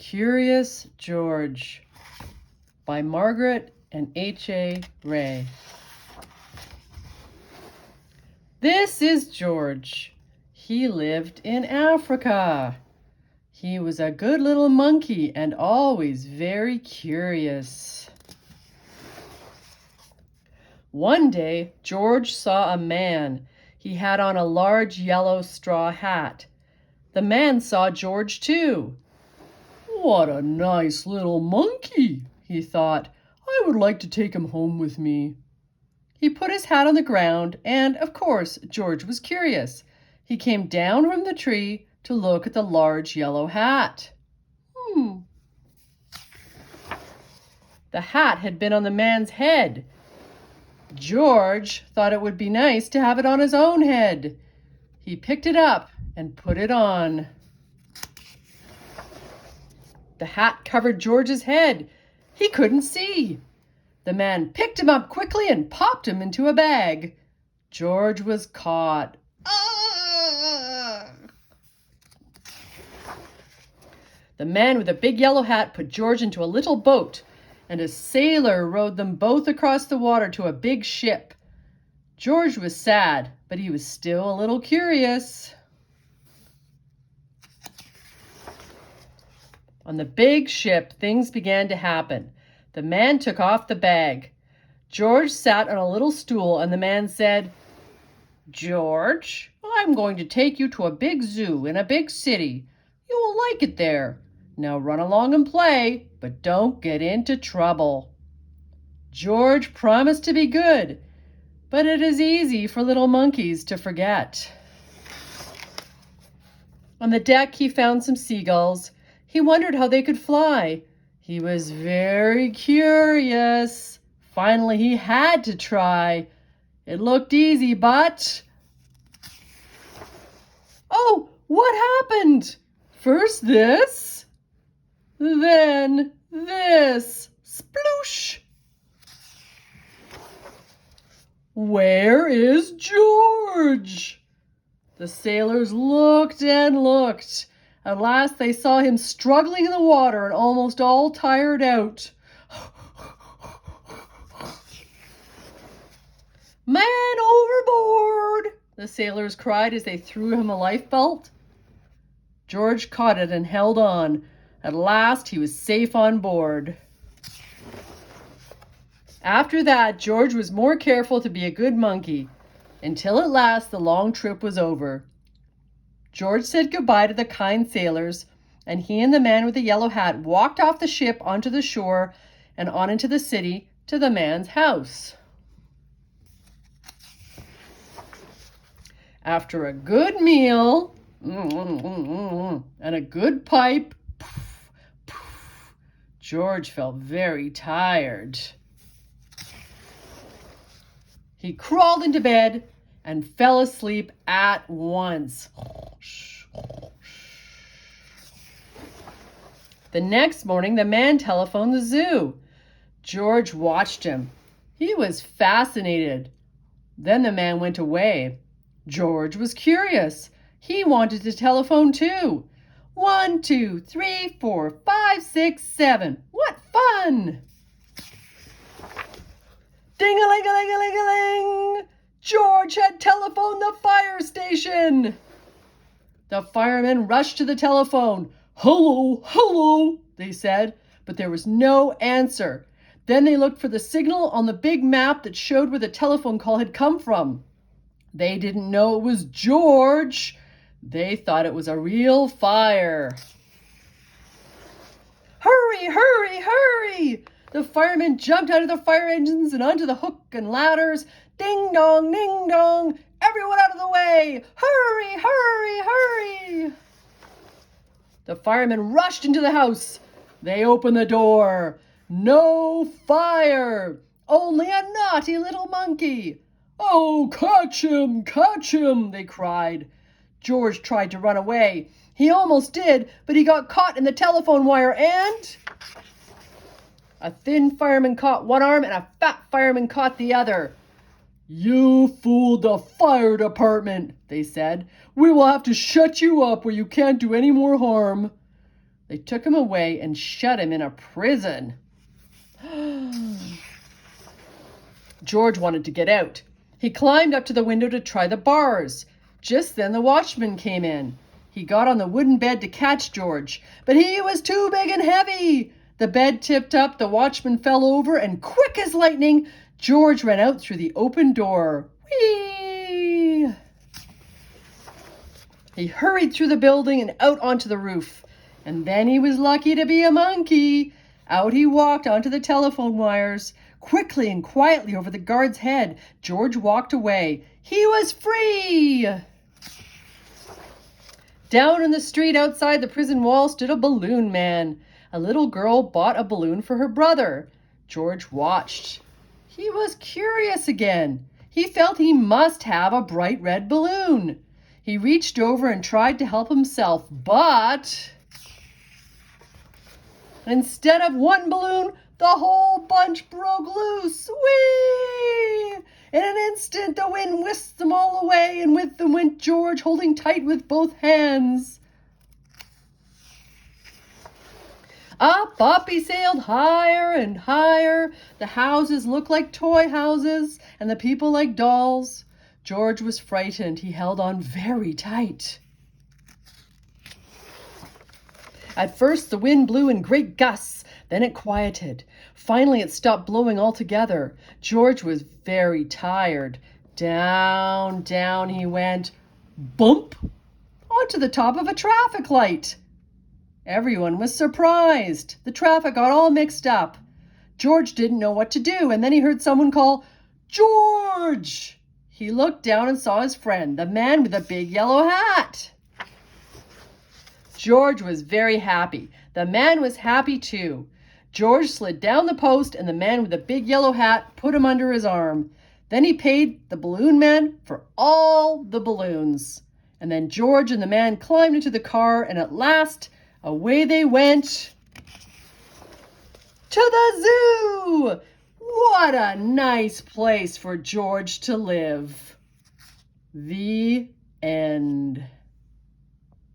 Curious George by Margret and H.A. Ray. This is George. He lived in Africa. He was a good little monkey and always very curious. One day, George saw a man. He had on a large yellow straw hat. The man saw George too. "What a nice little monkey," he thought. "I would like to take him home with me." He put his hat on the ground, and, of course, George was curious. He came down from the tree to look at the large yellow hat. The hat had been on the man's head. George thought it would be nice to have it on his own head. He picked it up and put it on. The hat covered George's head. He couldn't see. The man picked him up quickly and popped him into a bag. George was caught. The man with the big yellow hat put George into a little boat, and a sailor rowed them both across the water to a big ship. George was sad, but he was still a little curious. On the big ship, things began to happen. The man took off the bag. George sat on a little stool, and the man said, "George, I'm going to take you to a big zoo in a big city. You will like it there. Now run along and play, but don't get into trouble." George promised to be good, but it is easy for little monkeys to forget. On the deck, he found some seagulls. He wondered how they could fly. He was very curious. Finally, he had to try. It looked easy, but... Oh, what happened? First this, then this. Sploosh! Where is George? The sailors looked and looked. At last they saw him struggling in the water and almost all tired out. "Man overboard!" the sailors cried as they threw him a lifebelt. George caught it and held on. At last he was safe on board. After that, George was more careful to be a good monkey, until at last the long trip was over. George said goodbye to the kind sailors, and he and the man with the yellow hat walked off the ship onto the shore and on into the city to the man's house. After a good meal and a good pipe, George felt very tired. He crawled into bed and fell asleep at once. The next morning, the man telephoned the zoo. George watched him. He was fascinated. Then the man went away. George was curious. He wanted to telephone too. 1, 2, 3, 4, 5, 6, 7. What fun! Ding-a-ling-a-ling-a-ling-a-ling! George had telephoned the fire station. The firemen rushed to the telephone. "Hello, hello," they said, but there was no answer. Then they looked for the signal on the big map that showed where the telephone call had come from. They didn't know it was George. They thought it was a real fire. "Hurry, hurry, hurry!" The firemen jumped out of the fire engines and onto the hook and ladders. Ding dong, ding dong! Everyone out of the way! Hurry, hurry, hurry! The firemen rushed into the house. They opened the door. No fire! Only a naughty little monkey. "Oh, catch him!" they cried. George tried to run away. He almost did, but he got caught in the telephone wire and... A thin fireman caught one arm and a fat fireman caught the other. "You fooled the fire department," they said. "We will have to shut you up where you can't do any more harm." They took him away and shut him in a prison. George wanted to get out. He climbed up to the window to try the bars. Just then the watchman came in. He got on the wooden bed to catch George, but he was too big and heavy. The bed tipped up, the watchman fell over, and quick as lightning, George ran out through the open door. Whee! He hurried through the building and out onto the roof. And then he was lucky to be a monkey. Out he walked onto the telephone wires. Quickly and quietly over the guard's head, George walked away. He was free! Down in the street outside the prison wall stood a balloon man. A little girl bought a balloon for her brother. George watched. He was curious again. He felt he must have a bright red balloon. He reached over and tried to help himself, but instead of one balloon, the whole bunch broke loose. Whee! In an instant, the wind whisked them all away, and with them went George, holding tight with both hands. Up he sailed higher and higher. The houses looked like toy houses, and the people like dolls. George was frightened. He held on very tight. At first, the wind blew in great gusts. Then it quieted. Finally, it stopped blowing altogether. George was very tired. Down, down he went, bump, onto the top of a traffic light. Everyone was surprised. The traffic got all mixed up. George didn't know what to do, and then he heard someone call, "George!" He looked down and saw his friend, the man with the big yellow hat. George was very happy. The man was happy too. George slid down the post, and the man with the big yellow hat put him under his arm. Then he paid the balloon man for all the balloons. And then George and the man climbed into the car, and at last, away they went to the zoo. What a nice place for George to live. The end.